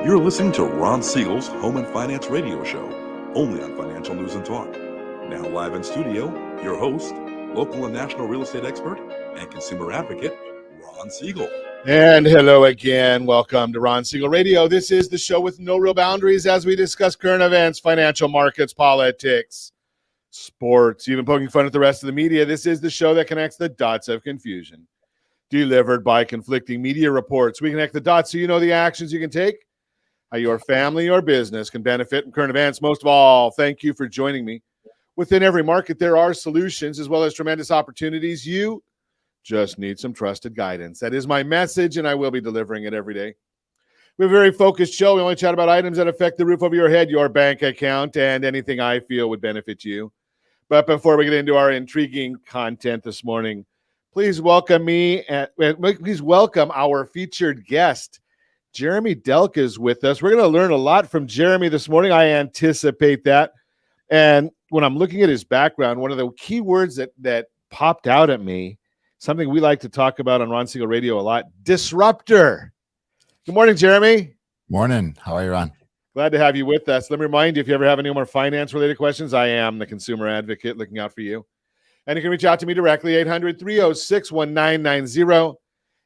You're listening to Ron Siegel's Home and Finance Radio Show, only on Financial News and Talk. Now live in studio, your host, local and national real estate expert and consumer advocate, Ron Siegel. And hello again. Welcome to Ron Siegel Radio. This is the show with no real boundaries as we discuss current events, financial markets, politics, sports, even poking fun at the rest of the media. This is the show that connects the dots of confusion. Delivered by conflicting media reports. We connect the dots so you know the actions you can take, how your family or business can benefit from current events. Most of all, thank you for joining me. Within every market, there are solutions as well as tremendous opportunities. You just need some trusted guidance. That is my message, and I will be delivering it every day. We have a very focused show. We only chat about items that affect the roof over your head, your bank account, and anything I feel would benefit you. But before we get into our intriguing content this morning, please welcome our featured guest. Jeremy Delk is with us. We're going to learn a lot from Jeremy this morning. I anticipate that. And when I'm looking at his background, one of the key words that popped out at me, something we like to talk about on Ron Siegel Radio a lot, disruptor. Good morning, Jeremy. Morning. How are you, Ron? Glad to have you with us. Let me remind you, if you ever have any more finance-related questions, I am the consumer advocate looking out for you. And you can reach out to me directly, 800-306-1990,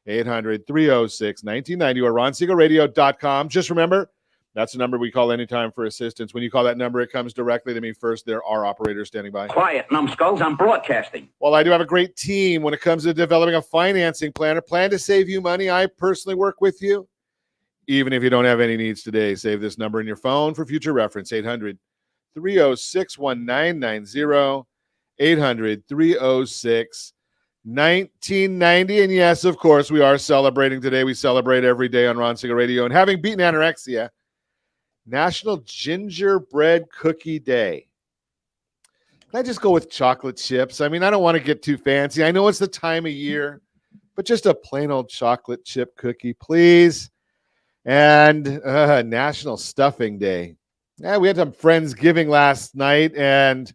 800-306-1990, or ronsiegelradio.com. Just remember, that's the number we call anytime for assistance. When you call that number, it comes directly to me first. There are operators standing by. Quiet, numbskulls. I'm broadcasting. Well, I do have a great team when it comes to developing a financing plan, a plan to save you money. I personally work with you. Even if you don't have any needs today, save this number in your phone for future reference, 800-306-1990, 800-306-1990. And yes, of course, we are celebrating today. We celebrate every day on Ron Siegel Radio. And having beaten anorexia, National Gingerbread Cookie Day. Can I just go with chocolate chips? I mean, I don't want to get too fancy. I know it's the time of year, but just a plain old chocolate chip cookie, please. And National Stuffing Day. Yeah, we had some Friendsgiving last night, and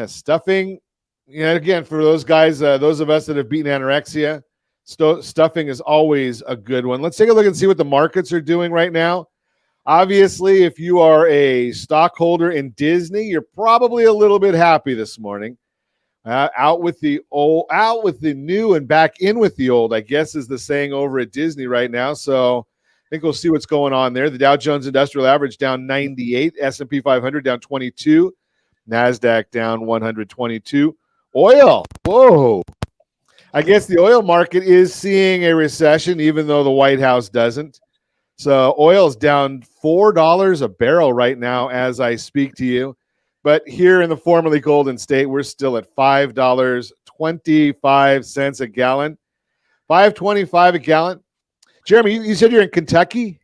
stuffing. Again, for those guys, those of us that have beaten anorexia, stuffing is always a good one. Let's take a look and see what the markets are doing right now. Obviously, if you are a stockholder in Disney, you're probably a little bit happy this morning. Out with the old, out with the new, and back in with the old, I guess is the saying over at Disney right now. So I think we'll see what's going on there. The Dow Jones Industrial Average down 98, S&P 500 down 22, NASDAQ down 122. Oil, whoa. I guess the oil market is seeing a recession, even though the White House doesn't. So oil's down $4 a barrel right now as I speak to you. But here in the formerly Golden State, we're still at $5.25 a gallon. $5.25 a gallon. Jeremy, you said you're in Kentucky?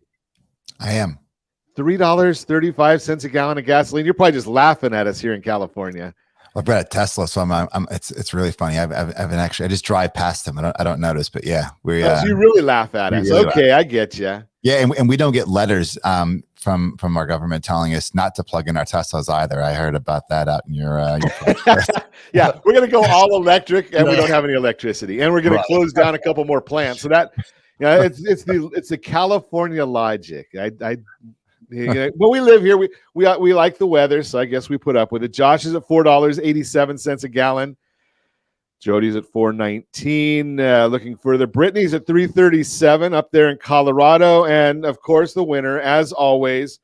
I am. $3.35 a gallon of gasoline. You're probably just laughing at us here in California. I've got a Tesla, so it's really funny. I just drive past them. I don't notice, but yeah, so you really laugh at us. Really okay, I get you. Yeah, and we don't get letters from our government telling us not to plug in our Teslas either. I heard about that out in your yeah, we're gonna go all electric, and we don't have any electricity, and we're gonna close down a couple more plants. So that, it's the California logic. But we live here. We like the weather, so I guess we put up with it. Josh is at $4.87 a gallon. Jody's at $4.19. Looking further, Brittany's at $3.37 up there in Colorado, and of course the winner, as always,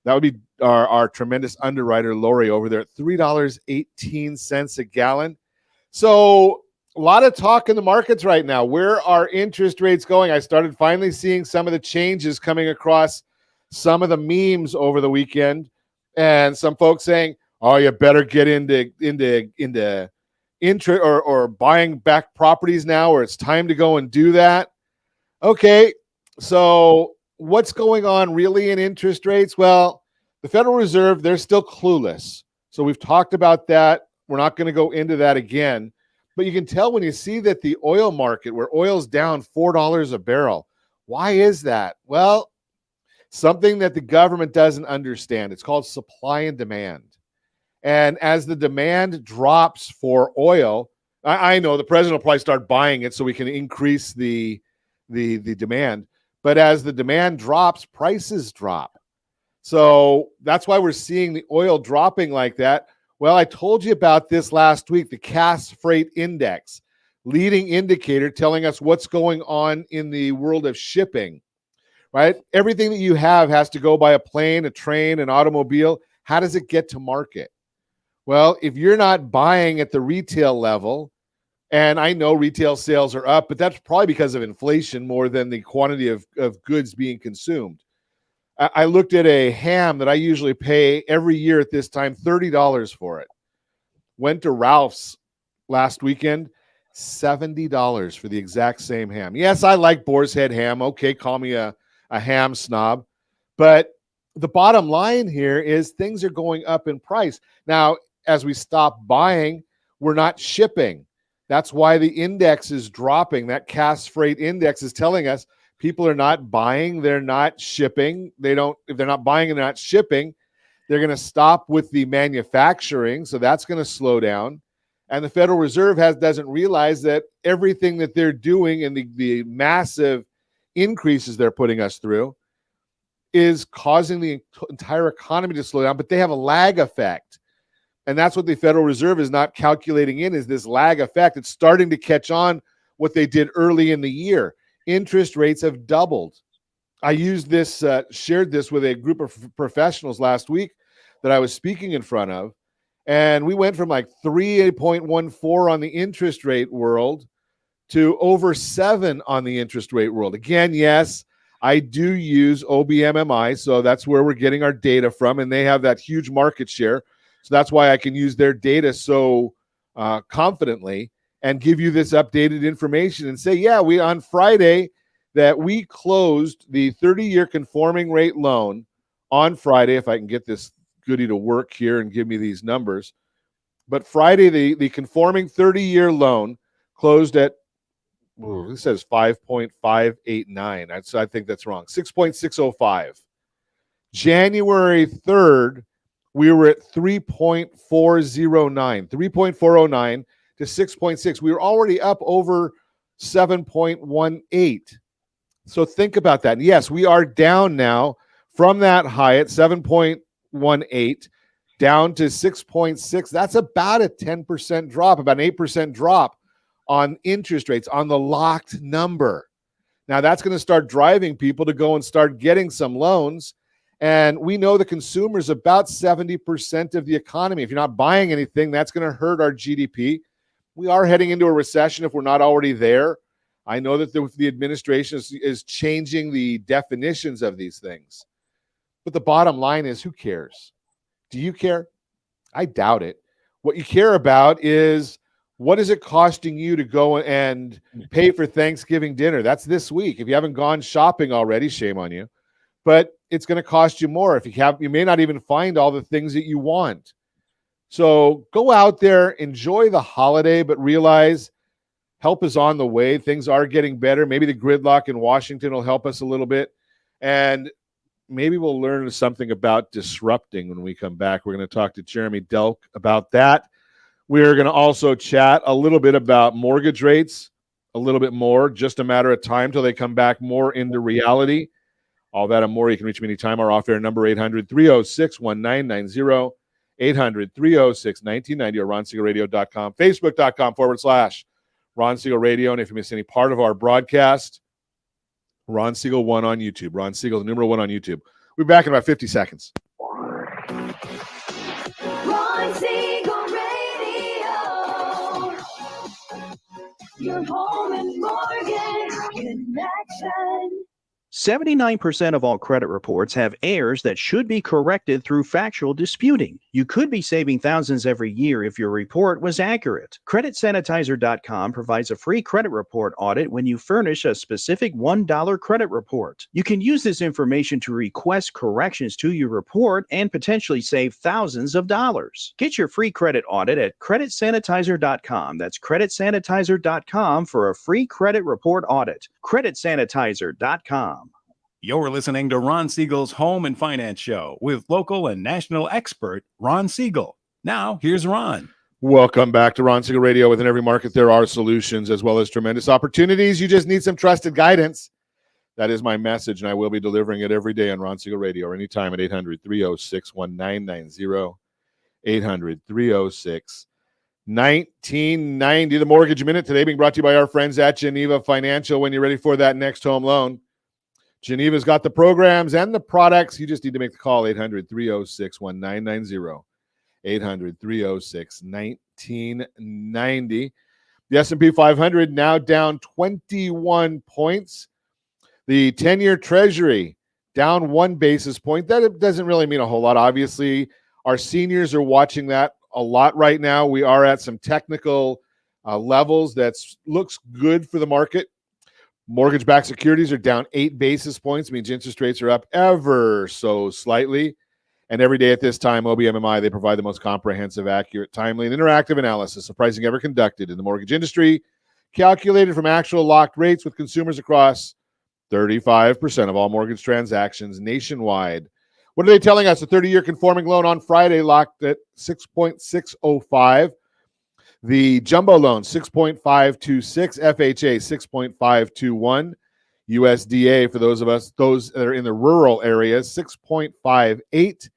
that would be our tremendous underwriter Lori over there at $3.18 a gallon. So a lot of talk in the markets right now. Where are interest rates going? I started finally seeing some of the changes coming across some of the memes over the weekend, and some folks saying, "Oh, you better get into interest or buying back properties now, or it's time to go and do that." Okay, so what's going on really in interest rates? Well, the Federal Reserve, they're still clueless. So we've talked about that. We're not going to go into that again, but you can tell when you see that the oil market, where oil's down $4 a barrel. Why is that? Well, something that the government doesn't understand. It's called supply and demand. And as the demand drops for oil, I know the president will probably start buying it so we can increase the demand. But as the demand drops, prices drop. So that's why we're seeing the oil dropping like that. Well, I told you about this last week, the Cass Freight Index, leading indicator telling us what's going on in the world of shipping, right? Everything that you have has to go by a plane, a train, an automobile. How does it get to market? Well, if you're not buying at the retail level, and I know retail sales are up, but that's probably because of inflation more than the quantity of goods being consumed. I looked at a ham that I usually pay every year at this time, $30 for it. Went to Ralph's last weekend, $70 for the exact same ham. Yes, I like Boar's Head ham. Okay, call me a ham snob. But the bottom line here is things are going up in price. Now, as we stop buying, we're not shipping. That's why the index is dropping. That Cass Freight Index is telling us people are not buying, they're not shipping. If they're not buying and they're not shipping, they're going to stop with the manufacturing. So that's going to slow down. And the Federal Reserve doesn't realize that everything that they're doing and the massive increases they're putting us through is causing the entire economy to slow down, but they have a lag effect. And that's what the Federal Reserve is not calculating in, is this lag effect. It's starting to catch on what they did early in the year. Interest rates have doubled. I used this, shared this with a group of professionals last week that I was speaking in front of. And we went from like 3.14 on the interest rate world to over 7 on the interest rate world. Again, yes, I do use OBMMI, so that's where we're getting our data from, and they have that huge market share. So that's why I can use their data so confidently and give you this updated information and say, yeah, we on Friday that we closed the 30-year conforming rate loan on Friday, if I can get this goodie to work here and give me these numbers. But Friday, the conforming 30-year loan closed at, it says 5.589. I think that's wrong, 6.605. January 3rd, we were at 3.409 to 6.6. We were already up over 7.18. So think about that. And yes, we are down now from that high at 7.18 down to 6.6. That's about a 10% drop, about an 8% drop on interest rates on the locked number. Now that's going to start driving people to go and start getting some loans. And we know the consumer is about 70% of the economy. If you're not buying anything, that's going to hurt our GDP. We are heading into a recession if we're not already there. I know that the administration is changing the definitions of these things. But the bottom line is, who cares? Do you care? I doubt it. What you care about is, what is it costing you to go and pay for Thanksgiving dinner? That's this week. If you haven't gone shopping already, shame on you. But it's going to cost you more. If you may not even find all the things that you want. So go out there, enjoy the holiday, but realize help is on the way. Things are getting better. Maybe the gridlock in Washington will help us a little bit. And maybe we'll learn something about disrupting when we come back. We're going to talk to Jeremy Delk about that. We're going to also chat a little bit about mortgage rates, a little bit more, just a matter of time till they come back more into reality. All that and more. You can reach me anytime. Our off-air number, 800-306-1990, 800-306-1990, or ronsiegelradio.com, facebook.com/Ron Siegel Radio. And if you miss any part of our broadcast, Ron Siegel 1 on YouTube. Ron Siegel, the number 1 on YouTube. We'll be back in about 50 seconds. Ron Siegel Radio, your home and mortgage connection. 79% of all credit reports have errors that should be corrected through factual disputing. You could be saving thousands every year if your report was accurate. CreditSanitizer.com provides a free credit report audit when you furnish a specific $1 credit report. You can use this information to request corrections to your report and potentially save thousands of dollars. Get your free credit audit at CreditSanitizer.com. That's CreditSanitizer.com for a free credit report audit. CreditSanitizer.com. You're listening to Ron Siegel's Home and Finance Show with local and national expert Ron Siegel. Now, here's Ron. Welcome back to Ron Siegel Radio. Within every market, there are solutions as well as tremendous opportunities. You just need some trusted guidance. That is my message, and I will be delivering it every day on Ron Siegel Radio or anytime at 800-306-1990. 800-306-1990. The Mortgage Minute today being brought to you by our friends at Geneva Financial. When you're ready for that next home loan, Geneva's got the programs and the products. You just need to make the call, 800-306-1990. 800-306-1990. The S&P 500 now down 21 points. The 10-year Treasury down 1 basis point. That doesn't really mean a whole lot. Obviously, our seniors are watching that a lot right now. We are at some technical levels that looks good for the market. Mortgage-backed securities are down 8 basis points. Means interest rates are up ever so slightly. And every day at this time, OBMMI, they provide the most comprehensive, accurate, timely, and interactive analysis of pricing ever conducted in the mortgage industry, calculated from actual locked rates with consumers across 35% of all mortgage transactions nationwide. What are they telling us? A 30-year conforming loan on Friday locked at 6.605. The jumbo loan, 6.526. FHA, 6.521. USDA, for those that are in the rural areas, 6.58.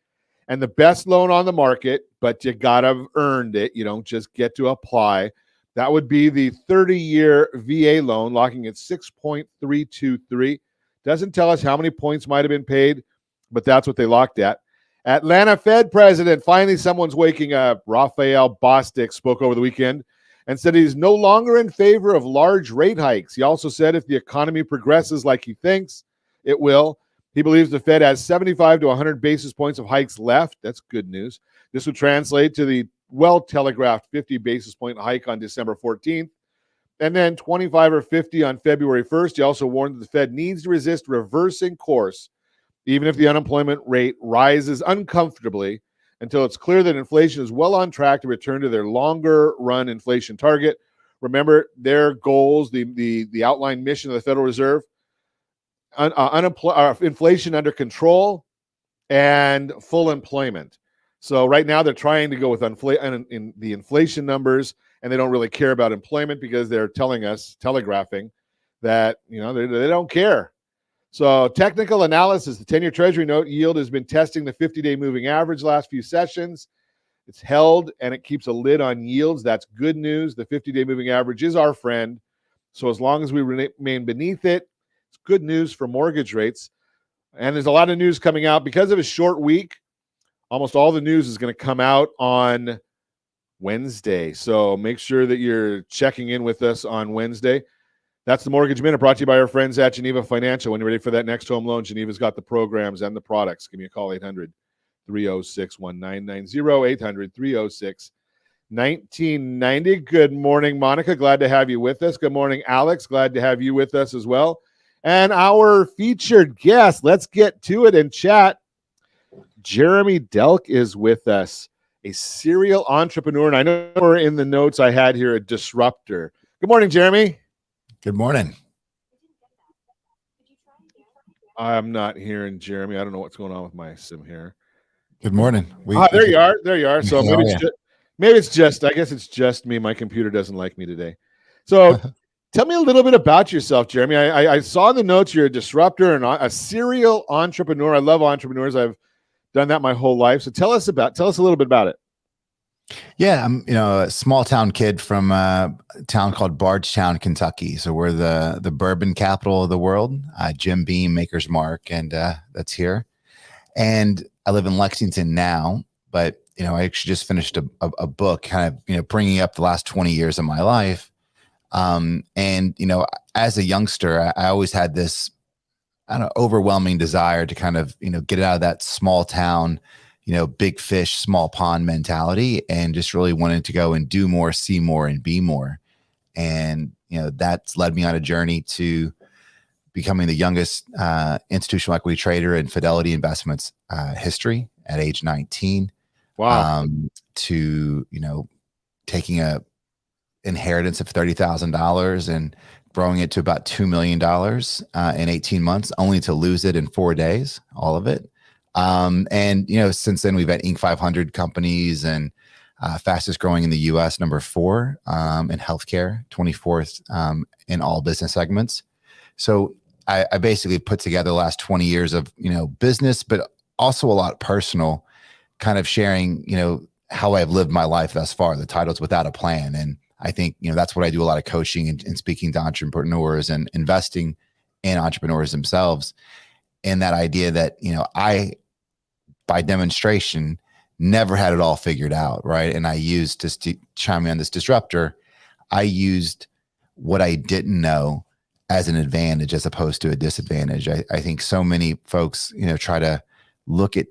And the best loan on the market, but you got to have earned it. You don't just get to apply. That would be the 30-year VA loan, locking at 6.323. Doesn't tell us how many points might have been paid, but that's what they locked at. Atlanta Fed president, finally someone's waking up. Raphael Bostic spoke over the weekend and said he's no longer in favor of large rate hikes. He also said if the economy progresses like he thinks it will, he believes the Fed has 75 to 100 basis points of hikes left. That's good news. This would translate to the well-telegraphed 50 basis point hike on December 14th, and then 25 or 50 on February 1st. He also warned that the Fed needs to resist reversing course, even if the unemployment rate rises uncomfortably, until it's clear that inflation is well on track to return to their longer-run inflation target. Remember, their goals, the outlined mission of the Federal Reserve, inflation under control and full employment. So right now they're trying to go with in the inflation numbers, and they don't really care about employment because they're telegraphing that they don't care. So technical analysis, the 10-year Treasury note yield has been testing the 50-day moving average last few sessions. It's held, and it keeps a lid on yields. That's good news. The 50-day moving average is our friend. So as long as we remain beneath it, it's good news for mortgage rates. And there's a lot of news coming out. Because of a short week, almost all the news is going to come out on Wednesday. So make sure that you're checking in with us on Wednesday. That's the Mortgage Minute, brought to you by our friends at Geneva Financial. When you're ready for that next home loan, Geneva's got the programs and the products. Give me a call, 800-306-1990, 800-306-1990. Good morning, Monica. Glad to have you with us. Good morning, Alex. Glad to have you with us as well. And our featured guest, let's get to it and chat. Jeremy Delk is with us, a serial entrepreneur. And I know in the notes I had here, a disruptor. Good morning, Jeremy. Good morning. I'm not hearing Jeremy. I don't know what's going on with my sim here. Good morning. There you are. There you are. So maybe it's just, I guess it's just me. My computer doesn't like me today. So tell me a little bit about yourself, Jeremy. I saw in the notes you're a disruptor and a serial entrepreneur. I love entrepreneurs. I've done that my whole life. So tell us a little bit about it. Yeah, I'm a small town kid from a town called Bardstown, Kentucky. So we're the bourbon capital of the world. Jim Beam, Maker's Mark, and that's here. And I live in Lexington now, but I actually just finished a book, kind of bringing up the last 20 years of my life. And as a youngster, I always had this overwhelming desire to kind of get out of that small town, big fish, small pond mentality, and just really wanted to go and do more, see more, and be more. And, that's led me on a journey to becoming the youngest institutional equity trader in Fidelity Investments history at age 19. Wow. To, taking a inheritance of $30,000 and growing it to about $2 million in 18 months, only to lose it in 4 days, all of it. And since then we've had Inc. 500 companies and fastest growing in the U.S., number 4 in healthcare, 24th in all business segments. So I basically put together the last 20 years of, business, but also a lot personal, kind of sharing, how I've lived my life thus far. The title's Without a Plan. And I think, that's what I do, a lot of coaching and speaking to entrepreneurs and investing in entrepreneurs themselves. And that idea that, I, by demonstration, never had it all figured out. Right. And I used, just to chime in on this disruptor, I used what I didn't know as an advantage as opposed to a disadvantage. I think so many folks, try to look at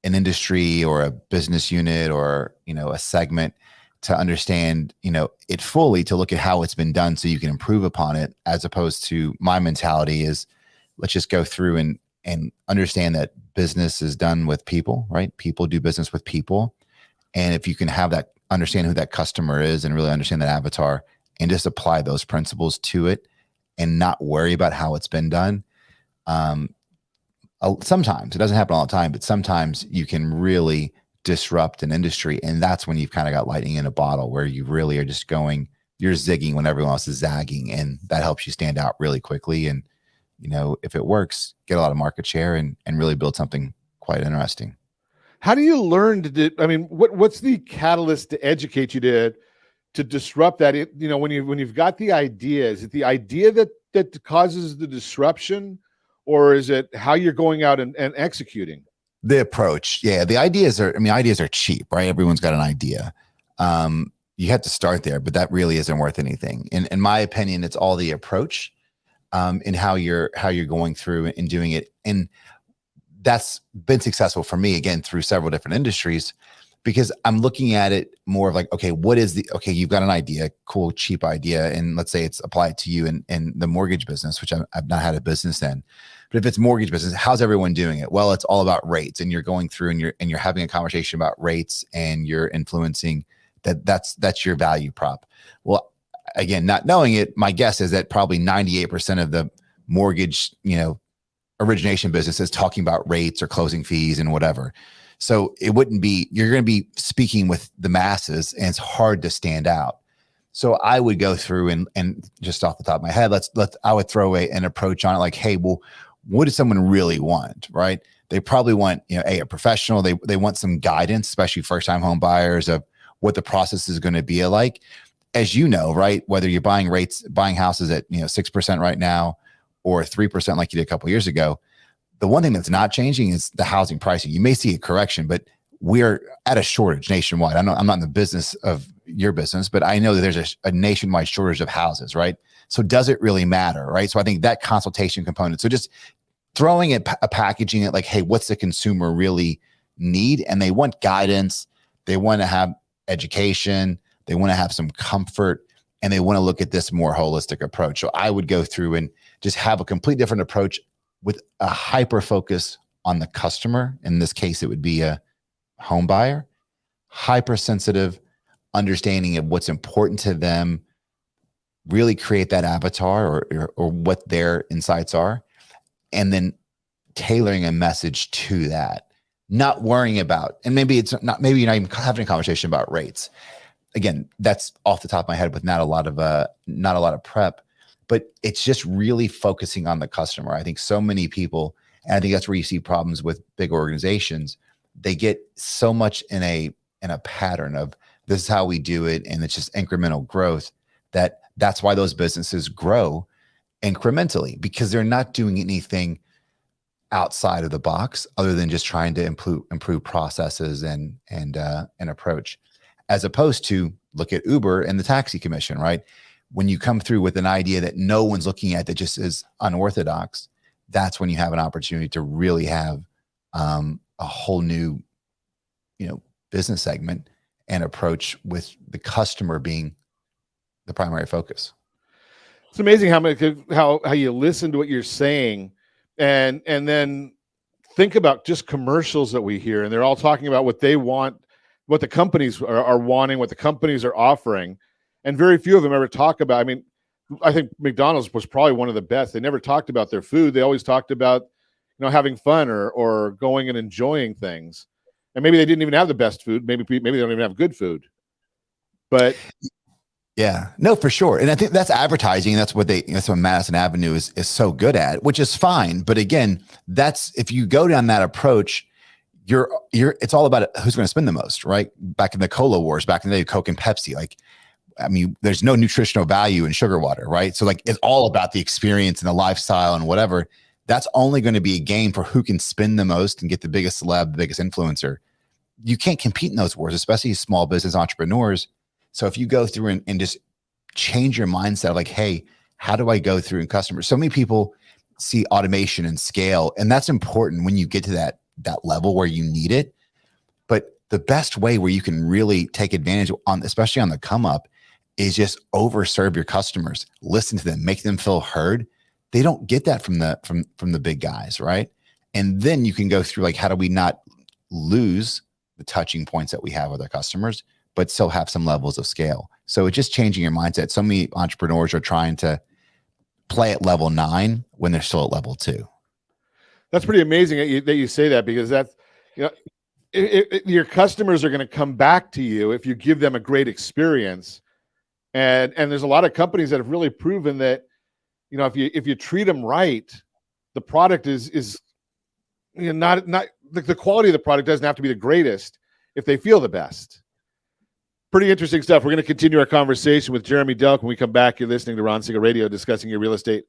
an industry or a business unit or, a segment to understand, it fully, to look at how it's been done so you can improve upon it, as opposed to my mentality is, let's just go through and understand that business is done with people, right? People do business with people. And if you can have that, understand who that customer is and really understand that avatar and just apply those principles to it and not worry about how it's been done. Sometimes, it doesn't happen all the time, but sometimes you can really disrupt an industry. And that's when you've kind of got lightning in a bottle, where you really are just you're zigging when everyone else is zagging. And that helps you stand out really quickly. And, if it works, get a lot of market share and really build something quite interesting. How do you learn to do, what's the catalyst to educate you to disrupt that? When you've got the idea, is it the idea that causes the disruption, or is it how you're going out and executing? The approach. Yeah. The ideas are cheap, right? Everyone's got an idea. You have to start there, but that really isn't worth anything. In my opinion, it's all the approach, and how you're going through and doing it. And that's been successful for me, again, through several different industries, because I'm looking at it more of like, okay, you've got an idea, cool, cheap idea. And let's say it's applied to you in the mortgage business, which I've not had a business in. But if it's mortgage business, how's everyone doing it? Well, it's all about rates, and you're going through and you're having a conversation about rates, and you're influencing that's your value prop. Well, again, not knowing it, my guess is that probably 98% of the mortgage, origination business is talking about rates or closing fees and whatever. So you're going to be speaking with the masses, and it's hard to stand out. So I would go through and just off the top of my head, I would throw an approach on it, like, hey, well, what does someone really want? Right? They probably want, a professional. They want some guidance, especially first-time home buyers, of what the process is going to be like. As you know, right? Whether you're buying houses at 6% right now or 3% like you did a couple of years ago, the one thing that's not changing is the housing pricing. You may see a correction, but we're at a shortage nationwide. I'm not in the business of your business, but I know that there's a nationwide shortage of houses, right? So does it really matter, right? So I think that consultation component. So just throwing it, packaging it like, hey, what's the consumer really need? And they want guidance. They want to have education. They want to have some comfort, and they want to look at this more holistic approach. So I would go through and just have a complete different approach with a hyper focus on the customer. In this case, it would be a home buyer, hypersensitive understanding of what's important to them, really create that avatar or what their insights are, and then tailoring a message to that, not worrying about, and maybe you're not even having a conversation about rates. Again, that's off the top of my head with not a lot of prep, but it's just really focusing on the customer. I think so many people, and I think that's where you see problems with big organizations. They get so much in a pattern of this is how we do it, and it's just incremental growth. That's why those businesses grow incrementally, because they're not doing anything outside of the box other than just trying to improve processes and approach. As opposed to look at Uber and the taxi commission, right? When you come through with an idea that no one's looking at that just is unorthodox, that's when you have an opportunity to really have a whole new, business segment and approach with the customer being the primary focus. It's amazing how you listen to what you're saying, and then think about just commercials that we hear, and they're all talking about what they want, what the companies are wanting, what the companies are offering, and very few of them ever talk about. I think McDonald's was probably one of the best. They never talked about their food. They always talked about, having fun or going and enjoying things. And maybe they didn't even have the best food. Maybe they don't even have good food. But Yeah, no, for sure. And I think that's advertising. That's what Madison Avenue is so good at, which is fine. But again, that's, if you go down that approach, it's all about who's going to spend the most, right? Back in the cola wars, back in the day, Coke and Pepsi, like, I mean, there's no nutritional value in sugar water, right? So like, it's all about the experience and the lifestyle and whatever. That's only going to be a game for who can spend the most and get the biggest celeb, the biggest influencer. You can't compete in those wars, especially small business entrepreneurs. So if you go through and just change your mindset of like, hey, how do I go through and customers? So many people see automation and scale, and that's important when you get to that level where you need it. But the best way where you can really take advantage on, especially on the come up, is just overserve your customers, listen to them, make them feel heard. They don't get that from the big guys, right? And then you can go through like, how do we not lose the touching points that we have with our customers, but still have some levels of scale? So it's just changing your mindset. So many entrepreneurs are trying to play at level 9 when they're still at level 2. That's pretty amazing that you say that, because that's, your customers are going to come back to you if you give them a great experience. And there's a lot of companies that have really proven that, if you treat them right, the product is not the quality of the product doesn't have to be the greatest if they feel the best. Pretty interesting stuff. We're going to continue our conversation with Jeremy Delk when we come back. You're listening to Ron Siegel Radio, discussing your real estate,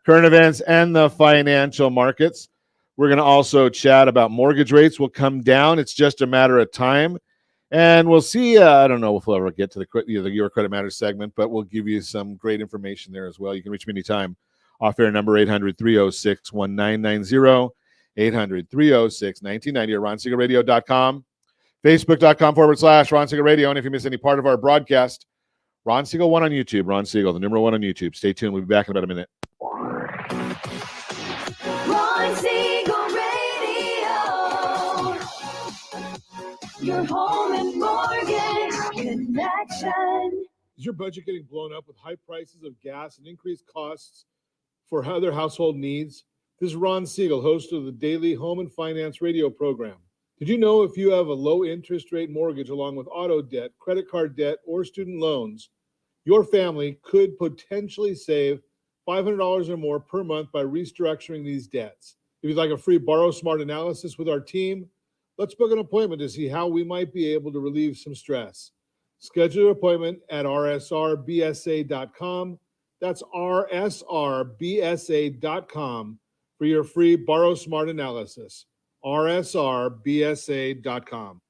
current events, and the financial markets. We're going to also chat about mortgage rates will come down. It's just a matter of time. And we'll see. I don't know if we'll ever get to the Your Credit Matters segment, but we'll give you some great information there as well. You can reach me anytime. Off-air number 800-306-1990, 800-306-1990, or RonSiegelRadio.com. Facebook.com/Ron Siegel Radio. And if you miss any part of our broadcast, Ron Siegel 1 on YouTube. Ron Siegel, the number 1 on YouTube. Stay tuned. We'll be back in about a minute. Ron Siegel Radio. Your home and mortgage connection. Is your budget getting blown up with high prices of gas and increased costs for other household needs? This is Ron Siegel, host of the daily home and finance radio program. Did you know if you have a low interest rate mortgage along with auto debt, credit card debt, or student loans, your family could potentially save $500 or more per month by restructuring these debts? If you'd like a free Borrow Smart analysis with our team, let's book an appointment to see how we might be able to relieve some stress. Schedule your appointment at rsrbsa.com. That's rsrbsa.com for your free Borrow Smart analysis. rsrbsa.com.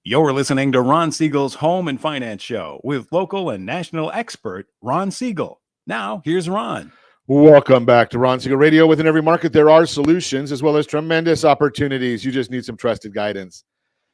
You're listening to Ron Siegel's Home and Finance Show with local and national expert Ron Siegel. Now, here's Ron. Welcome back to Ron Siegel Radio. Within every market, there are solutions as well as tremendous opportunities. You just need some trusted guidance.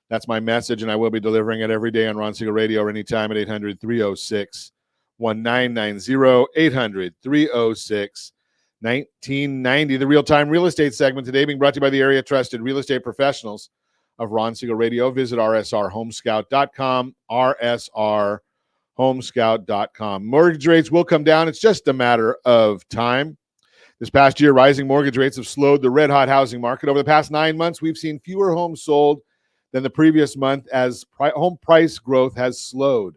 That's my message, and I will be delivering it every day on Ron Siegel Radio or anytime at 800-306-1990, 800-306-1990. The real-time real estate segment today being brought to you by the area trusted real estate professionals of Ron Siegel Radio. Visit rsrhomescout.com, rsrhomescout.com. Mortgage rates will come down. It's just a matter of time. This past year, rising mortgage rates have slowed the red-hot housing market. Over the past 9 months, we've seen fewer homes sold than the previous month as home price growth has slowed.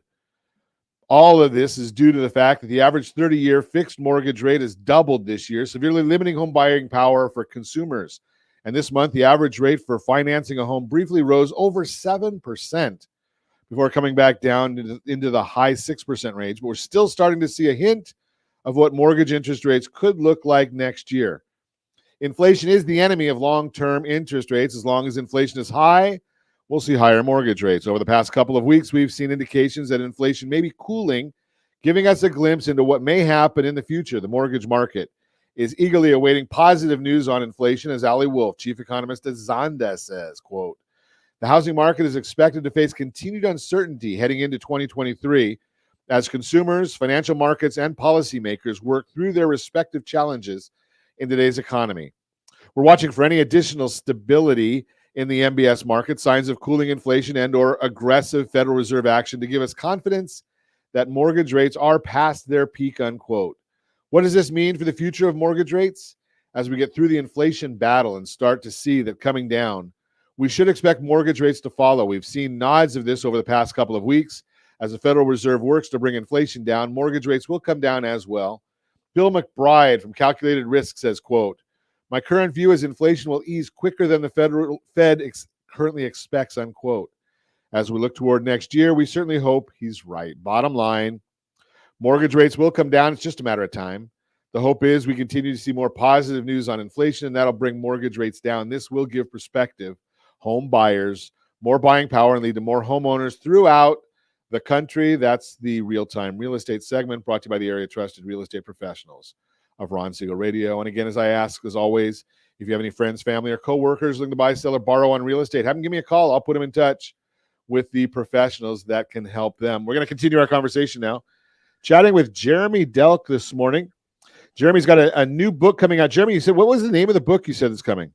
All of this is due to the fact that the average 30-year fixed mortgage rate has doubled this year, severely limiting home buying power for consumers. And this month, the average rate for financing a home briefly rose over 7% before coming back down into the high 6% range. But we're still starting to see a hint of what mortgage interest rates could look like next year. Inflation is the enemy of long-term interest rates. As long as inflation is high, we'll see higher mortgage rates. Over the past couple of weeks, we've seen indications that inflation may be cooling, giving us a glimpse into what may happen in the future. The mortgage market is eagerly awaiting positive news on inflation, as Ali Wolf, chief economist at Zonda, says, quote, "The housing market is expected to face continued uncertainty heading into 2023 as consumers, financial markets, and policymakers work through their respective challenges in today's economy. We're watching for any additional stability in the MBS market, signs of cooling inflation and or aggressive Federal Reserve action to give us confidence that mortgage rates are past their peak," unquote. What does this mean for the future of mortgage rates? As we get through the inflation battle and start to see that coming down, we should expect mortgage rates to follow. We've seen nods of this over the past couple of weeks As the Federal Reserve works to bring inflation down, mortgage rates will come down as well. Bill McBride from Calculated Risk says, quote, my current view is inflation will ease quicker than the Fed currently expects, unquote. As we look toward next year, we certainly hope he's right. Bottom line, mortgage rates will come down. It's just a matter of time. The hope is we continue to see more positive news on inflation, and that'll bring mortgage rates down. This will give prospective home buyers more buying power and lead to more homeowners throughout the country. That's the Real-Time Real Estate segment brought to you by the area trusted real estate professionals of Ron Siegel Radio. And again, as I ask, as always, if you have any friends, family, or coworkers looking to buy, sell, or borrow on real estate, have them give me a call. I'll put them in touch with the professionals that can help them. We're going to continue our conversation now, chatting with Jeremy Delk this morning. Jeremy's got a new book coming out. Jeremy, you said, what was the name of the book you said is coming?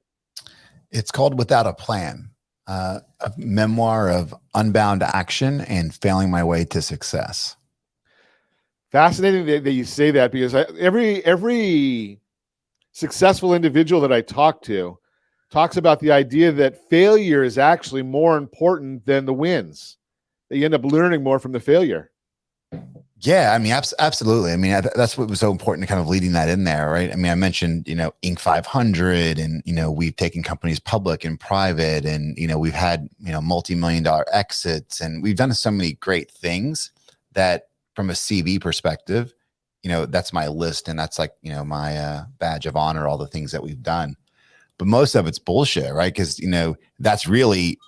It's called Without a Plan, a memoir of unbound action and failing my way to success. Fascinating that you say that, because every successful individual that I talk to talks about the idea that failure is actually more important than the wins, that you end up learning more from the failure. Yeah, I mean, absolutely. I mean, that's what was so important to kind of leading that in there, right? I mean, I mentioned, Inc. 500, and, we've taken companies public and private, and, we've had, multi-million-dollar exits, and we've done so many great things that from a CV perspective, that's my list, and that's like, my badge of honor, all the things that we've done. But most of it's bullshit, right? Because, that's really,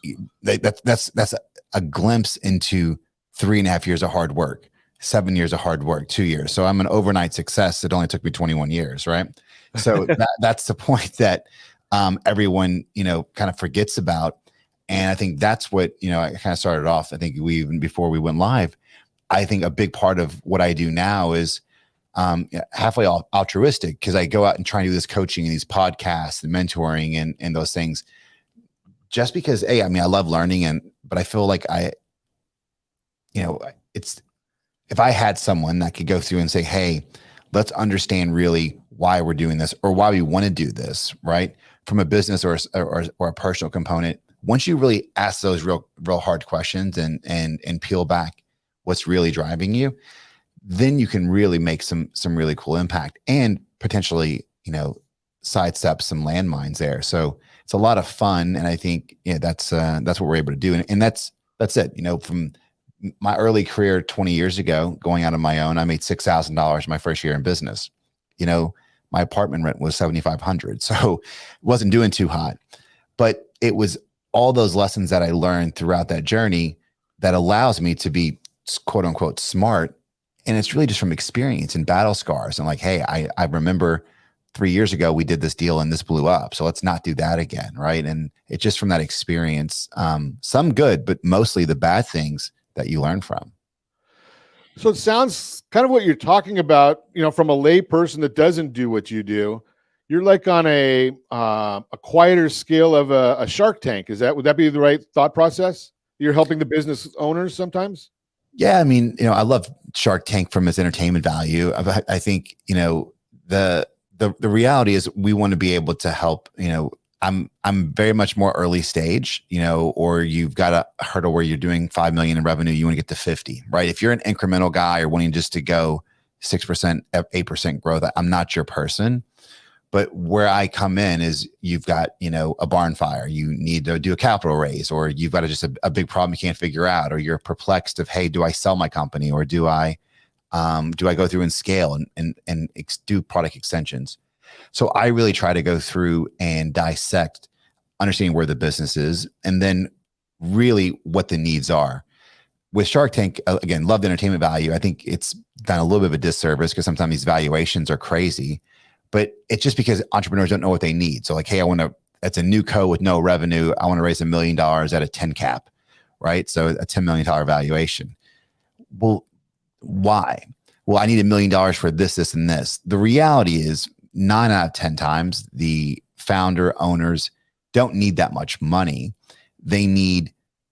that's a glimpse into 3.5 years of hard work. 7 years of hard work, 2 years. So I'm an overnight success. It only took me 21 years, right? So that's the point that everyone, kind of forgets about. And I think that's what, I kind of started off. I think even before we went live, I think a big part of what I do now is halfway altruistic, because I go out and try and do this coaching and these podcasts and mentoring and those things just because, I love learning, but I feel like if I had someone that could go through and say, hey, let's understand really why we're doing this or why we want to do this, right? From a business or a personal component, once you really ask those real hard questions and peel back what's really driving you, then you can really make some really cool impact and potentially, sidestep some landmines there. So it's a lot of fun. And I think, that's what we're able to do. And that's it, from my early career 20 years ago, going out on my own, I made $6,000 my first year in business. My apartment rent was $7,500. So it wasn't doing too hot, but it was all those lessons that I learned throughout that journey that allows me to be quote unquote smart. And it's really just from experience and battle scars. And like, hey, I remember 3 years ago, we did this deal and this blew up. So let's not do that again. Right. And it's just from that experience, some good, but mostly the bad things that you learn from. So it sounds kind of what you're talking about, from a lay person that doesn't do what you do. You're like on a quieter scale of a Shark Tank. Would that be the right thought process? You're helping the business owners sometimes? Yeah. I mean, I love Shark Tank from its entertainment value. I think, the reality is we want to be able to help, I'm very much more early stage, or you've got a hurdle where you're doing 5 million in revenue, you want to get to 50, right? If you're an incremental guy or wanting just to go 6%, 8% growth, I'm not your person. But where I come in is you've got, a barn fire, you need to do a capital raise, or you've got a big problem you can't figure out, or you're perplexed of, hey, do I sell my company, or do I go through and scale and do product extensions? So I really try to go through and dissect, understanding where the business is, and then really what the needs are. With Shark Tank, again, love the entertainment value. I think it's done a little bit of a disservice because sometimes these valuations are crazy, but it's just because entrepreneurs don't know what they need. So like, hey, it's a new co with no revenue. I want to raise $1 million at a 10 cap, right? So a $10 million valuation. Well, why? Well, I need $1 million for this, and this. The reality is 9 out of 10 times, the founder owners don't need that much money. They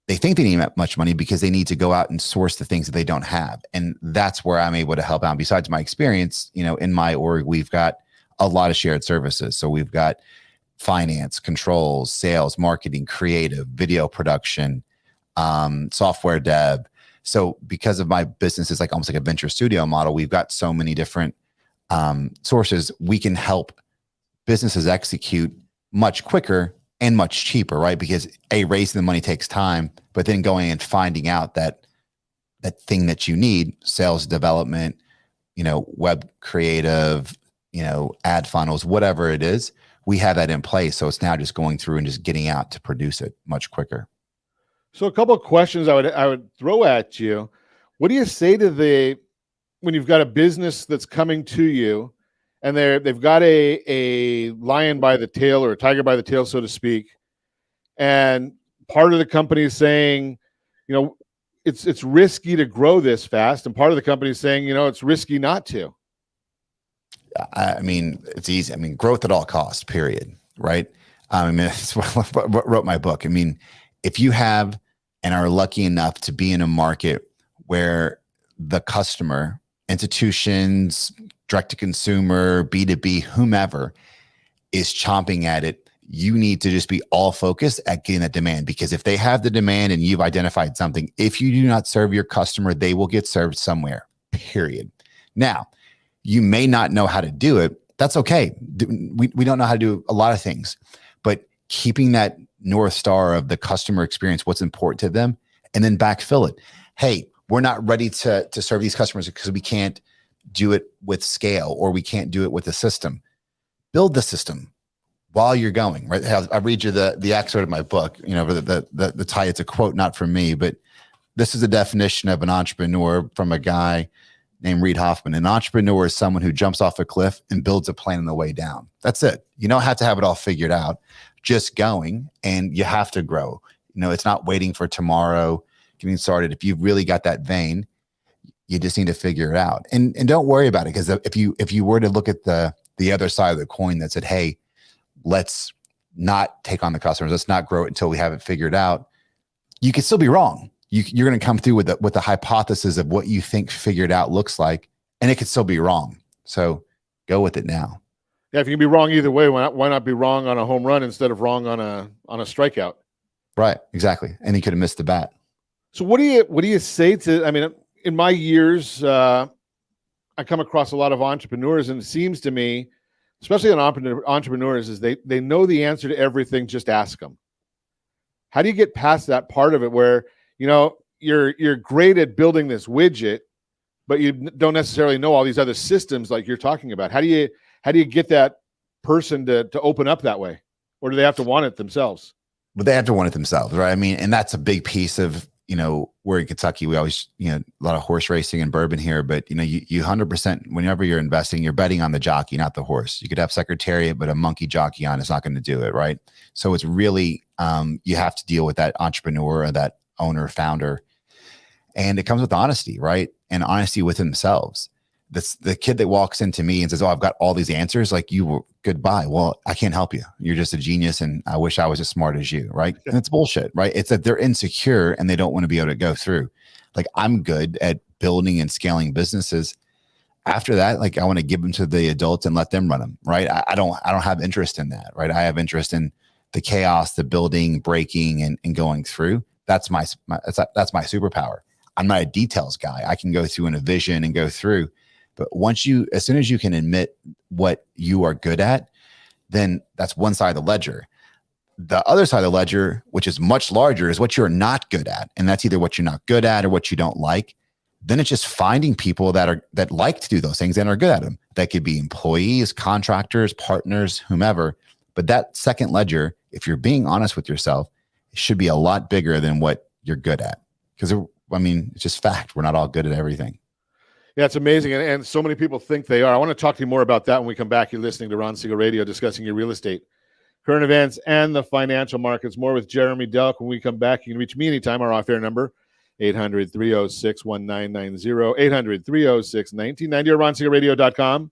think they need that much money because they need to go out and source the things that they don't have. And that's where I'm able to help out. Besides my experience, in my org, we've got a lot of shared services. So we've got finance, controls, sales, marketing, creative, video production, software dev. So because of my business is like almost like a venture studio model, we've got so many different sources. We can help businesses execute much quicker and much cheaper, right? Because raising the money takes time, but then going and finding out that thing that you need, sales development, web creative, ad funnels, whatever it is, we have that in place. So it's now just going through and just getting out to produce it much quicker. So a couple of questions I would throw at you. What do you say to when you've got a business that's coming to you and they've got a lion by the tail or a tiger by the tail, so to speak, and part of the company is saying, it's risky to grow this fast, and part of the company is saying, it's risky not to? I mean, it's easy. I mean, growth at all costs, period. Right. It's what wrote my book. I mean, if you have and are lucky enough to be in a market where the customer, institutions, direct to consumer, B2B, whomever is chomping at it, you need to just be all focused at getting that demand. Because if they have the demand and you've identified something, if you do not serve your customer, they will get served somewhere, period. Now, you may not know how to do it. That's okay. We don't know how to do a lot of things, but keeping that North Star of the customer experience, what's important to them, and then backfill it. Hey, we're not ready to serve these customers because we can't do it with scale or we can't do it with the system. Build the system while you're going, right? I read you the excerpt of my book, the tie. It's a quote, not from me, but this is a definition of an entrepreneur from a guy named Reid Hoffman. An entrepreneur is someone who jumps off a cliff and builds a plan on the way down. That's it. You don't have to have it all figured out, just going, and you have to grow. It's not waiting for tomorrow, getting started. If you've really got that vein, you just need to figure it out. And don't worry about it. Because if you were to look at the other side of the coin that said, hey, let's not take on the customers, let's not grow it until we have it figured out, you could still be wrong. You're going to come through with the hypothesis of what you think figured out looks like, and it could still be wrong. So go with it now. Yeah, if you can be wrong either way, why not be wrong on a home run instead of wrong on a strikeout? Right, exactly. And he could have missed the bat. So what do you say to? I mean, in my years, I come across a lot of entrepreneurs, and it seems to me, especially on entrepreneurs, is they know the answer to everything. Just ask them. How do you get past that part of it where you're great at building this widget, but you don't necessarily know all these other systems like you're talking about? How do you get that person to open up that way, or do they have to want it themselves? But they have to want it themselves, right? I mean, and that's a big piece of, we're in Kentucky, we always, a lot of horse racing and bourbon here, but you 100%, whenever you're investing, you're betting on the jockey, not the horse. You could have Secretariat, but a monkey jockey on is not going to do it, right? So it's really, you have to deal with that entrepreneur or that owner, founder, and it comes with honesty, right? And honesty with themselves. The kid that walks into me and says, "Oh, I've got all these answers," like, goodbye. Well, I can't help you. You're just a genius, and I wish I was as smart as you, right? And it's bullshit, right? It's that they're insecure and they don't want to be able to go through. Like, I'm good at building and scaling businesses. After that, like, I want to give them to the adults and let them run them, right? I don't have interest in that, right? I have interest in the chaos, the building, breaking, and going through. That's my superpower. I'm not a details guy. I can go through in a vision and go through. But as soon as you can admit what you are good at, then that's one side of the ledger. The other side of the ledger, which is much larger, is what you're not good at. And that's either what you're not good at or what you don't like. Then it's just finding people that like to do those things and are good at them. That could be employees, contractors, partners, whomever. But that second ledger, if you're being honest with yourself, it should be a lot bigger than what you're good at. Because, it's just fact. We're not all good at everything. Yeah, it's amazing. And so many people think they are. I want to talk to you more about that when we come back. You're listening to Ron Siegel Radio, discussing your real estate, current events, and the financial markets. More with Jeremy Delk when we come back. You can reach me anytime. Our off-air number, 800-306-1990, 800-306-1990, or RonSiegelRadio.com,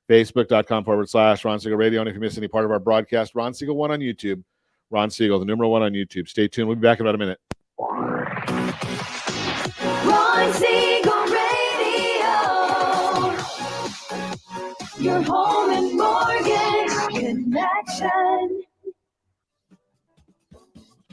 Facebook.com/Ron Siegel Radio. And if you miss any part of our broadcast, Ron Siegel 1 on YouTube, Ron Siegel, the numeral 1 on YouTube. Stay tuned. We'll be back in about a minute. Ron Siegel Radio, your home and mortgage connection.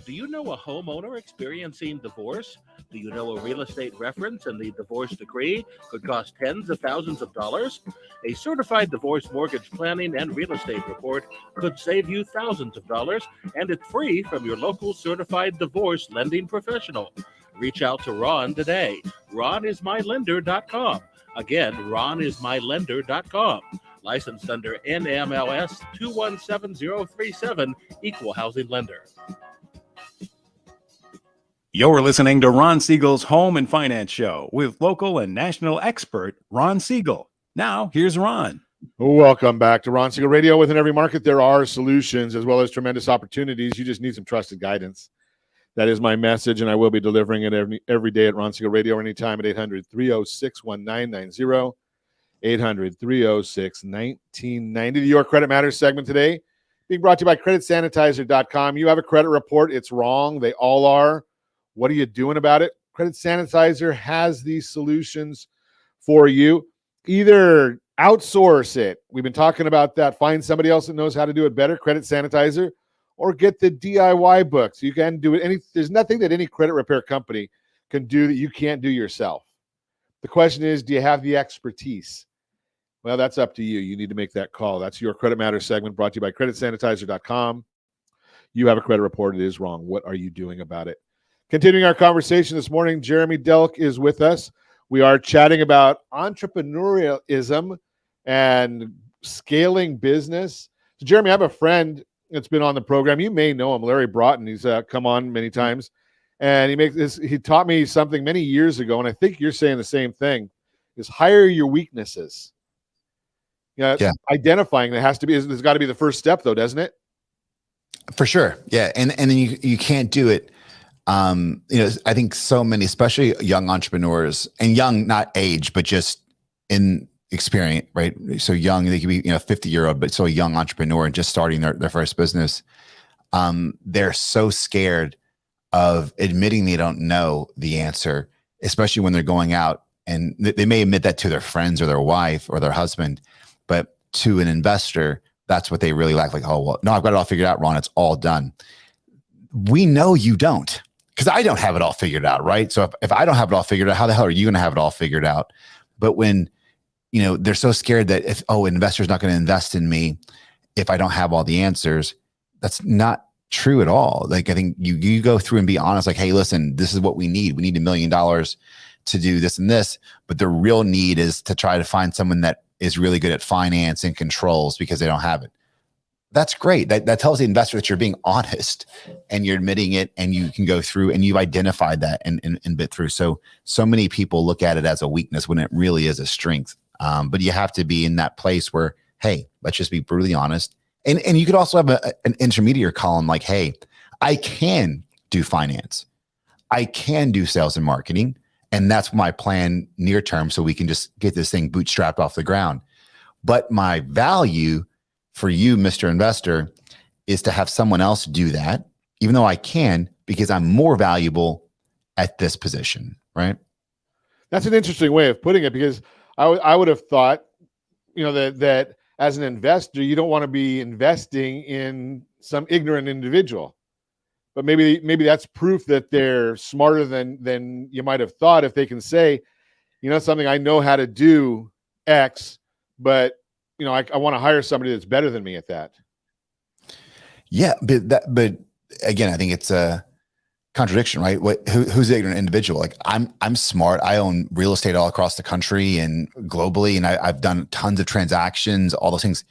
Do you know a homeowner experiencing divorce? Do you know a real estate reference and the divorce decree could cost tens of thousands of dollars? A certified divorce mortgage planning and real estate report could save you thousands of dollars, and it's free from your local certified divorce lending professional. Reach out to Ron today. RonIsMyLender.com. Again, RonIsMyLender.com. Licensed under NMLS 217037, Equal Housing Lender. You're listening to Ron Siegel's Home and Finance Show with local and national expert Ron Siegel. Now, here's Ron. Welcome back to Ron Siegel Radio. Within every market, there are solutions as well as tremendous opportunities. You just need some trusted guidance. That is my message, and I will be delivering it every day at Ron Siegel Radio, anytime at 800-306-1990, 800-306-1990. The Your Credit Matters segment today being brought to you by CreditSanitizer.com. You have a credit report. It's wrong. They all are. What are you doing about it? Credit Sanitizer has these solutions for you. Either outsource it. We've been talking about that. Find somebody else that knows how to do it better, Credit Sanitizer, or get the DIY books. You can do it. There's nothing that any credit repair company can do that you can't do yourself. The question is, do you have the expertise? Well, that's up to you. You need to make that call. That's Your Credit Matters segment brought to you by CreditSanitizer.com. You have a credit report. It is wrong. What are you doing about it? Continuing our conversation this morning, Jeremy Delk is with us. We are chatting about entrepreneurialism and scaling business. So, Jeremy, I have a friend that's been on the program. You may know him, Larry Broughton. He's come on many times, and he taught me something many years ago, and I think you're saying the same thing: is hire your weaknesses. Yeah. Identifying that there's got to be the first step, though, doesn't it? For sure, yeah, and then you can't do it. I think so many, especially young entrepreneurs, and young, not age, but just in experience, right? So young, they could be, 50-year-old, but so a young entrepreneur and just starting their first business. They're so scared of admitting they don't know the answer, especially when they're going out, and they may admit that to their friends or their wife or their husband, but to an investor, that's what they really like. Like, oh, well, no, I've got it all figured out, Ron. It's all done. We know you don't. Because I don't have it all figured out, right? So if I don't have it all figured out, how the hell are you going to have it all figured out? But when, they're so scared that an investor's not going to invest in me if I don't have all the answers, that's not true at all. Like, I think you go through and be honest, like, hey, listen, this is what we need. We need $1 million to do this and this. But the real need is to try to find someone that is really good at finance and controls because they don't have it. That's great. That tells the investor that you're being honest and you're admitting it, and you can go through and you've identified that and bit through. So many people look at it as a weakness when it really is a strength. But you have to be in that place where, hey, let's just be brutally honest. And you could also have an intermediate column like, hey, I can do finance. I can do sales and marketing. And that's my plan near term, so we can just get this thing bootstrapped off the ground. But my value for you, Mr. Investor, is to have someone else do that, even though I can, because I'm more valuable at this position, right? That's an interesting way of putting it, because I would have thought, that as an investor, you don't want to be investing in some ignorant individual. But maybe that's proof that they're smarter than you might have thought, if they can say, something, I know how to do X, but I want to hire somebody that's better than me at that. Yeah, but again, I think it's a contradiction, right? Who's the ignorant individual? Like, I'm smart. I own real estate all across the country and globally, and I've done tons of transactions, all those things.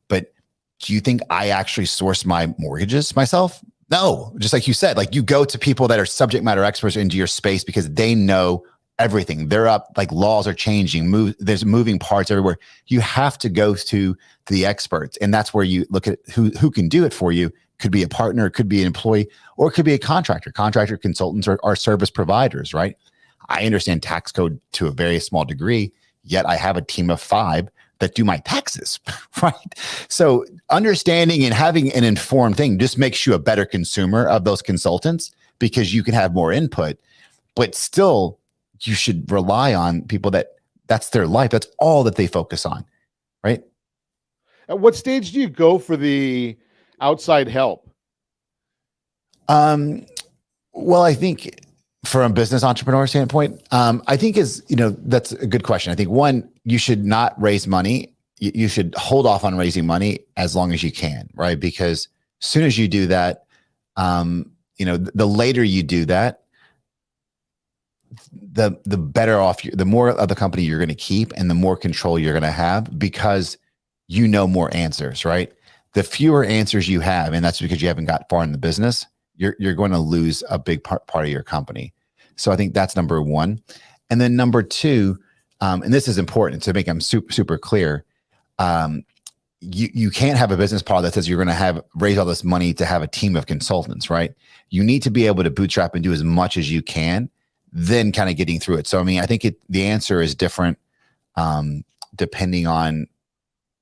But do you think I actually source my mortgages myself? No. Just like you said, like, you go to people that are subject matter experts into your space because they know everything. They're up, like, laws are changing, there's moving parts everywhere. You have to go to the experts, and that's where you look at who can do it for you. Could be a partner, it could be an employee, or it could be a contractor. Contractor consultants are service providers, right? I understand tax code to a very small degree, yet I have a team of 5 that do my taxes, right? So understanding and having an informed thing just makes you a better consumer of those consultants, because you can have more input, but still you should rely on people that's their life. That's all that they focus on, right? At what stage do you go for the outside help? Well, I think from a business entrepreneur standpoint, I think that's a good question. I think one, you should not raise money. You should hold off on raising money as long as you can, right? Because as soon as you do that, the later you do that, the better off, the more of the company you're going to keep and the more control you're going to have because you know more answers, right? The fewer answers you have, and that's because you haven't got far in the business, you're going to lose a big part of your company. So I think that's number one. And then number two, and this is important to make them super clear. You can't have a business model that says you're going to raise all this money to have a team of consultants, right? You need to be able to bootstrap and do as much as you can, then kind of getting through it. So, I mean, I think the answer is different depending on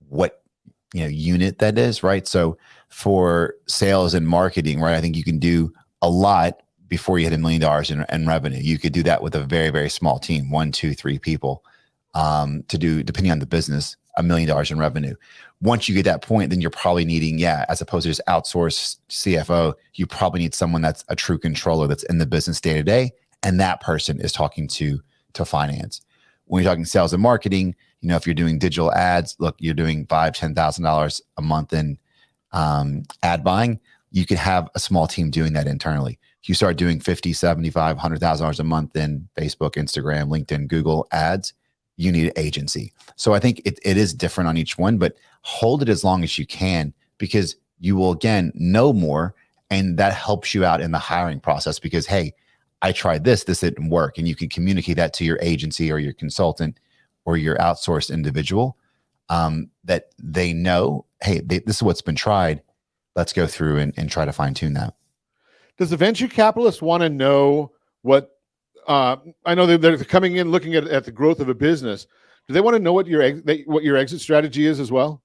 what unit that is, right? So for sales and marketing, right, I think you can do a lot before you hit $1 million in revenue. You could do that with a very, very small team, 1, 2, 3 people to do, depending on the business, $1 million in revenue. Once you get that point, then you're probably needing, as opposed to just outsource CFO, you probably need someone that's a true controller that's in the business day to day. And that person is talking to finance. When you're talking sales and marketing, if you're doing digital ads, look, you're doing $5,000, $10,000 a month in ad buying. You could have a small team doing that internally. If you start doing $50,000, $75,000, $100,000 a month in Facebook, Instagram, LinkedIn, Google ads, you need an agency. So I think it is different on each one, but hold it as long as you can because you will, again, know more. And that helps you out in the hiring process because, hey, I tried this didn't work. And you can communicate that to your agency or your consultant or your outsourced individual that they know, hey, this is what's been tried. Let's go through and try to fine tune that. Does the venture capitalist want to know what, I know they're coming in looking at the growth of a business. Do they want to know what your exit strategy is as well?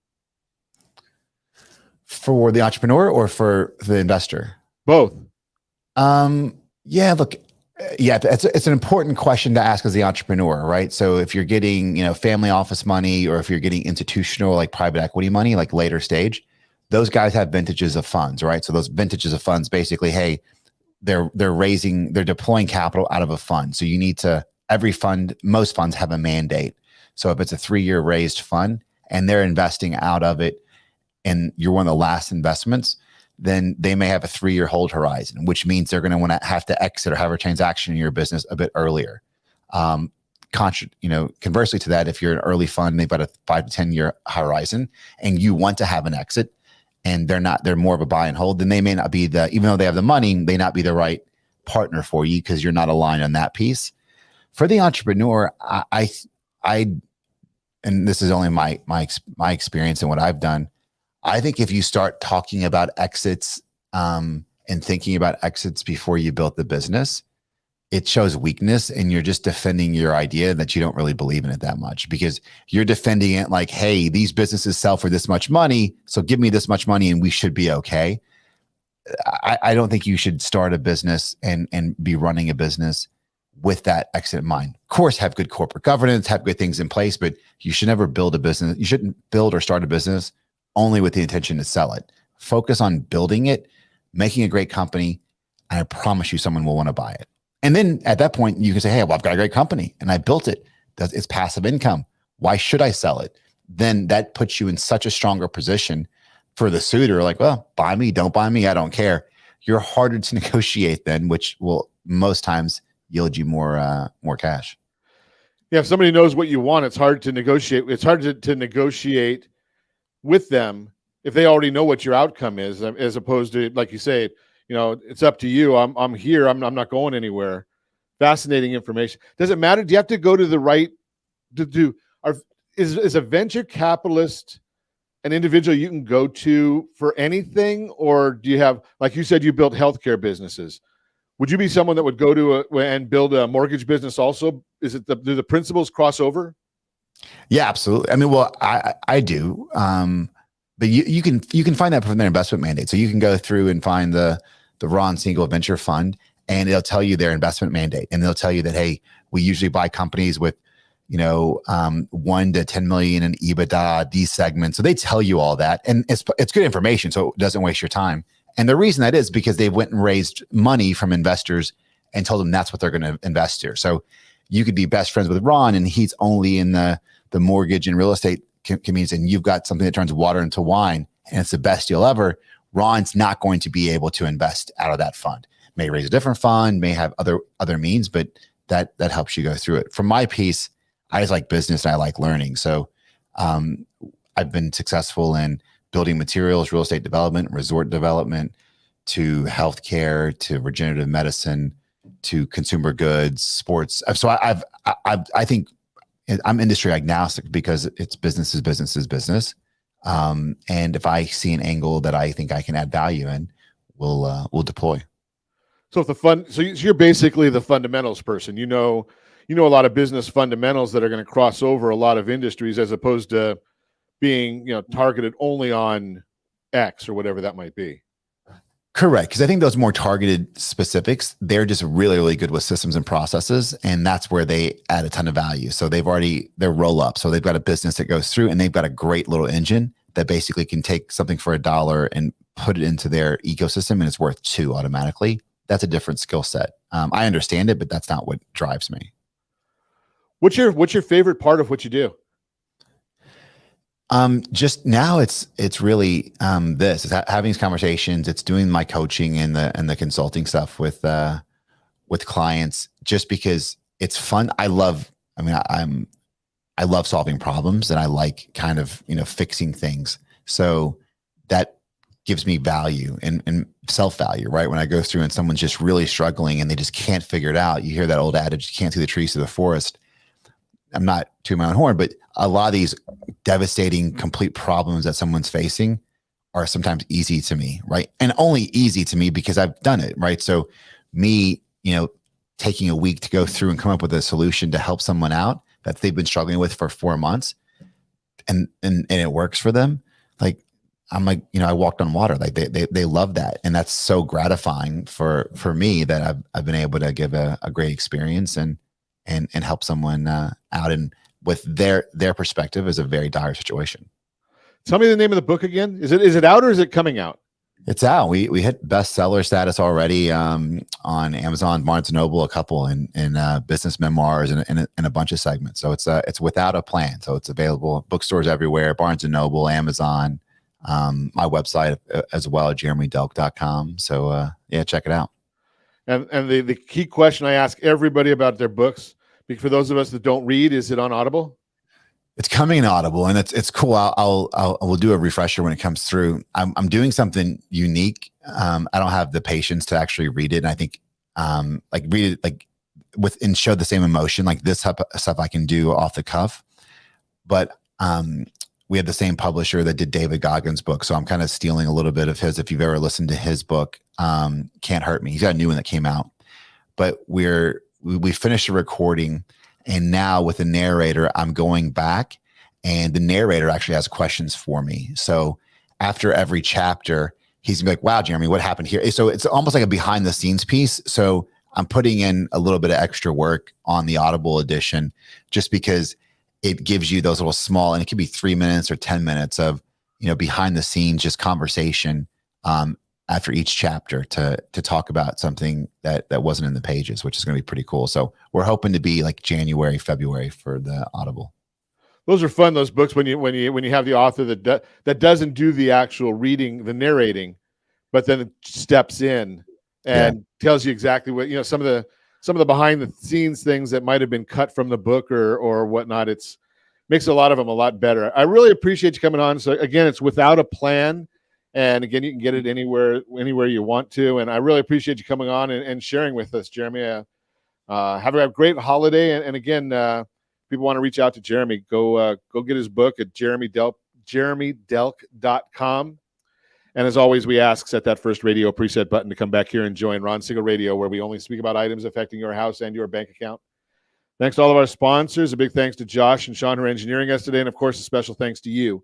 For the entrepreneur or for the investor? Both. It's an important question to ask as the entrepreneur, right? So if you're getting, family office money or if you're getting institutional, like private equity money, like later stage, those guys have vintages of funds, right? So those vintages of funds, basically, hey, they're deploying capital out of a fund. So you need to, most funds have a mandate. So if it's a 3-year raised fund and they're investing out of it and you're one of the last investments, then they may have a 3-year hold horizon, which means they're going to want to have to exit or have a transaction in your business a bit earlier. Conversely to that, if you're an early fund, they've got a 5 to 10 year horizon and you want to have an exit and they're more of a buy and hold, then they may not be even though they have the money, may not be the right partner for you because you're not aligned on that piece. For the entrepreneur, I and this is only my experience and what I've done, I think if you start talking about exits and thinking about exits before you built the business, it shows weakness and you're just defending your idea that you don't really believe in it that much because you're defending it like, hey, these businesses sell for this much money, so give me this much money and we should be okay. I don't think you should start a business and be running a business with that exit in mind. Of course, have good corporate governance, have good things in place, but you should never build a business. You shouldn't build or start a business only with the intention to sell it. Focus on building it, making a great company, and I promise you someone will want to buy it. And then at that point, you can say, hey, well, I've got a great company and I built it. It's passive income. Why should I sell it? Then that puts you in such a stronger position for the suitor. Like, well, buy me, don't buy me, I don't care. You're harder to negotiate then, which will most times yield you more cash. Yeah, if somebody knows what you want, it's hard to negotiate. It's hard to negotiate with them if they already know what your outcome is, as opposed to, like you say, it's up to you. I'm here. I'm not going anywhere. Fascinating information. Does it matter? Do you have to go to the right is a venture capitalist an individual you can go to for anything, or do you have, like you said, you built healthcare businesses? Would you be someone that would go to and build a mortgage business also? Do the principles cross over? Yeah, absolutely. I mean, well, I do. But you can find that from their investment mandate. So you can go through and find the Ron Siegel Venture Fund, and it'll tell you their investment mandate, and they'll tell you that, hey, we usually buy companies with 1 to 10 million in EBITDA, these segments. So they tell you all that, and it's good information, so it doesn't waste your time. And the reason that is because they went and raised money from investors and told them that's what they're going to invest here. So you could be best friends with Ron and he's only in the mortgage and real estate communities, and you've got something that turns water into wine and it's the best deal ever. Ron's not going to be able to invest out of that fund. May raise a different fund, may have other means, but that helps you go through it. From my piece, I just like business and I like learning. So I've been successful in building materials, real estate development, resort development, to healthcare, to regenerative medicine, to consumer goods, sports. So I think I'm industry agnostic because it's business is business is business. And if I see an angle that I think I can add value in, we'll deploy. So so you're basically the fundamentals person. You know a lot of business fundamentals that are going to cross over a lot of industries, as opposed to being targeted only on X or whatever that might be. Correct. Because I think those more targeted specifics, they're just really, really good with systems and processes. And that's where they add a ton of value. So they're roll up. So they've got a business that goes through and they've got a great little engine that basically can take something for $1 and put it into their ecosystem and it's worth $2 automatically. That's a different skill set. I understand it, but that's not what drives me. What's your favorite part of what you do? Just now it's really, this is having these conversations. It's doing my coaching and the consulting stuff with clients, just because it's fun. I love solving problems and I like kind of, fixing things. So that gives me value and self-value, right? When I go through and someone's just really struggling and they just can't figure it out. You hear that old adage, you can't see the trees through the forest. I'm not tooting my own horn, but a lot of these devastating, complete problems that someone's facing are sometimes easy to me, right? And only easy to me because I've done it, right? So me, taking a week to go through and come up with a solution to help someone out that they've been struggling with for 4 months and it works for them. Like, I'm like, I walked on water. Like they love that. And that's so gratifying for me that I've been able to give a great experience and help someone out and with their perspective is a very dire situation. Tell me the name of the book again. Is it out or is it coming out? It's out. We hit bestseller status already on Amazon, Barnes & Noble, a couple in business memoirs and a bunch of segments. So it's Without a Plan. So it's available bookstores everywhere, Barnes & Noble, Amazon, my website as well, jeremydelk.com. So yeah, check it out. And the key question I ask everybody about their books, because for those of us that don't read, is it on Audible? It's coming in Audible, and it's cool. We'll do a refresher when it comes through. I'm doing something unique. I don't have the patience to actually read it. And I think read it and show the same emotion like this type of stuff I can do off the cuff. But we have the same publisher that did David Goggins' book, so I'm kind of stealing a little bit of his. If you've ever listened to his book, Can't Hurt Me, he's got a new one that came out. But we finished the recording. And now with the narrator, I'm going back and the narrator actually has questions for me. So after every chapter, he's gonna be like, wow, Jeremy, what happened here? So it's almost like a behind the scenes piece. So I'm putting in a little bit of extra work on the Audible edition just because it gives you those little small, and it could be 3 minutes or 10 minutes of, behind the scenes, just conversation after each chapter to talk about something that wasn't in the pages, which is going to be pretty cool. So we're hoping to be like January, February for the Audible. Those are fun, those books, when you have the author that doesn't do the actual reading, the narrating, but then it steps in and tells you exactly what, some of the behind the scenes things that might have been cut from the book or whatnot. It's makes a lot of them a lot better. I really appreciate you coming on. So again, it's Without a Plan. And again, you can get it anywhere you want to. And I really appreciate you coming on and sharing with us, Jeremy. Have a great holiday. And again, people want to reach out to Jeremy, go get his book at jeremydelk.com. And as always, we ask, set that first radio preset button to come back here and join Ron Siegel Radio, where we only speak about items affecting your house and your bank account. Thanks to all of our sponsors. A big thanks to Josh and Sean who are engineering us today. And of course, a special thanks to you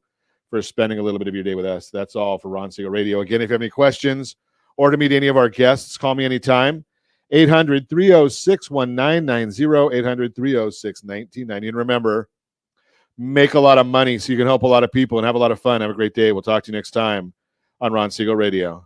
for spending a little bit of your day with us. That's all for Ron Siegel Radio. Again, if you have any questions or to meet any of our guests, call me anytime. 800-306-1990, 800-306-1990. And remember, make a lot of money so you can help a lot of people and have a lot of fun. Have a great day. We'll talk to you next time on Ron Siegel Radio.